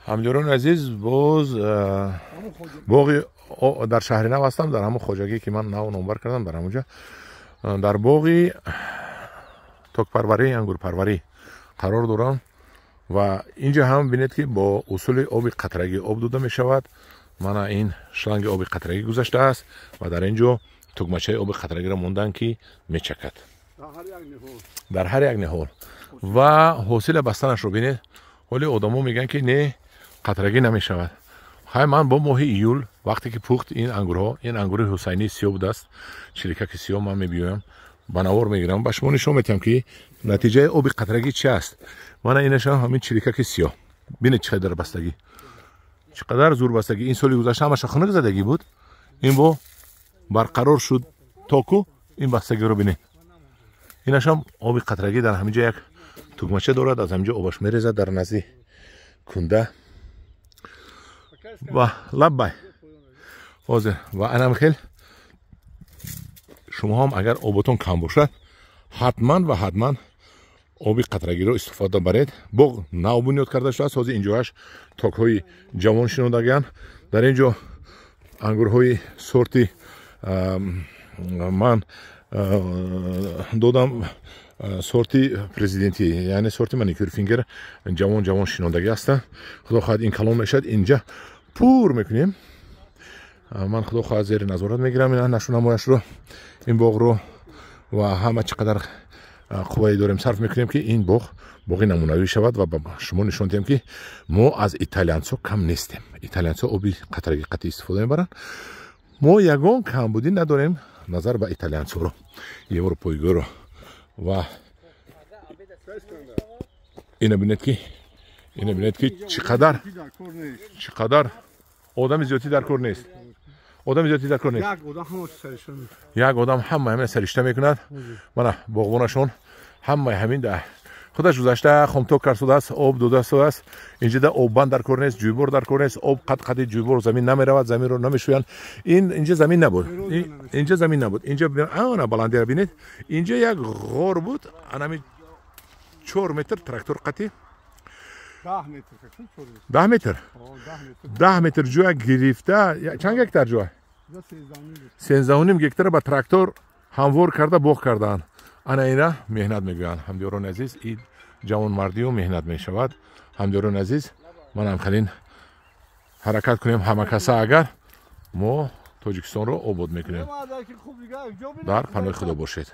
همجوران عزیز باز باغ در شهر نو هستم، در همون خوجگی که من نو نمبر کردم در همونجا در باغ تک پروری انگور پروری قرار دارم و اینجا هم بینید که با اصول آب قطرگی آب داده می شود. من این شلنگ آب قطرگی گذاشته است و در اینجا تگمچه آب قطرگی را موندن که می چکد در هر یک نهال و حاصل بستنش رو بینید. ولی آدما میگن که نه قطرگی نمی شود. های من با ماه ایول وقتی که پخت این انگورها، این انگور حسینی سیاه بود است، چریکک سیاه من میبیویم بنوار میگیرم با شما نشون میدم که نتیجه آب قطرگی چی است. من اینش همین چریکک سیاه ببینید چقدر بستگی، چقدر زور بستگی. این سالی گذشته همش خنک زدگی بود، این با برقرار شد تاکو این بستگی رو ببینید. اینش هم آب قطرگی در همینجا یک تگمچه دارد، از همینجا آبش میریزد در نزدیک کنده و لبای واضح. و انم خیل شما هم اگر آبتون کم باشد حتما آبی قطرگی رو استفاده برید. باغ نو بنیاد کرده شده است. حاضر اینجاش تاک های جوان شنودگان، در اینجا انگورهای سورتی من دادم سورتی پرزیدنتی، یعنی سورتی مانیکور فینگر جوان شنودگی هستند. خدا خواهد این کلام میشد اینجا پور میکنیم. من خدا خواهد زیر نظارت میگیرم این نشون نمایش رو، این باغ رو و همه چقدر قوی داریم صرف میکنیم که این باغ نمونوی شود و با شما نشون دهیم که ما از ایتالیانسا کم نیستیم. ایتالیانسا آبی قطرگی قطعی استفاده میبرن، ما یگان کم بودی نداریم نظر به ایتالیانسا رو، اروپایی رو. و اینو ببینید که چقدر آدم زیادی در کار نیست. یک آدم همه سرشته میکند. من باغبانشون همه همین ده خودش گذاشته خمتو کرده است، آب داده است. اینجا ده آب بند در کار نیست، جویبار در کار نیست، آب قد جویبار زمین نمیرود، زمین رو نمیشویند. اینجا زمین نبود، اینجا اون بلندی رو ببینید. اینجا یک غار بود، انمی 4 متر تراکتور قطعی 10 متر جوی گرفته. چند هکتار جوی؟ 13.5 هکتار با تراکتور هموار کرده باغ کردن. انا اینا مهنت میگویند. همدیاران عزیز این جوان مردی و مهنت میشود. همدیاران عزیز من همخلین حرکت کنیم همه کسا اگر ما تاجیکستان رو آباد میکنیم. در پناه خدا باشید.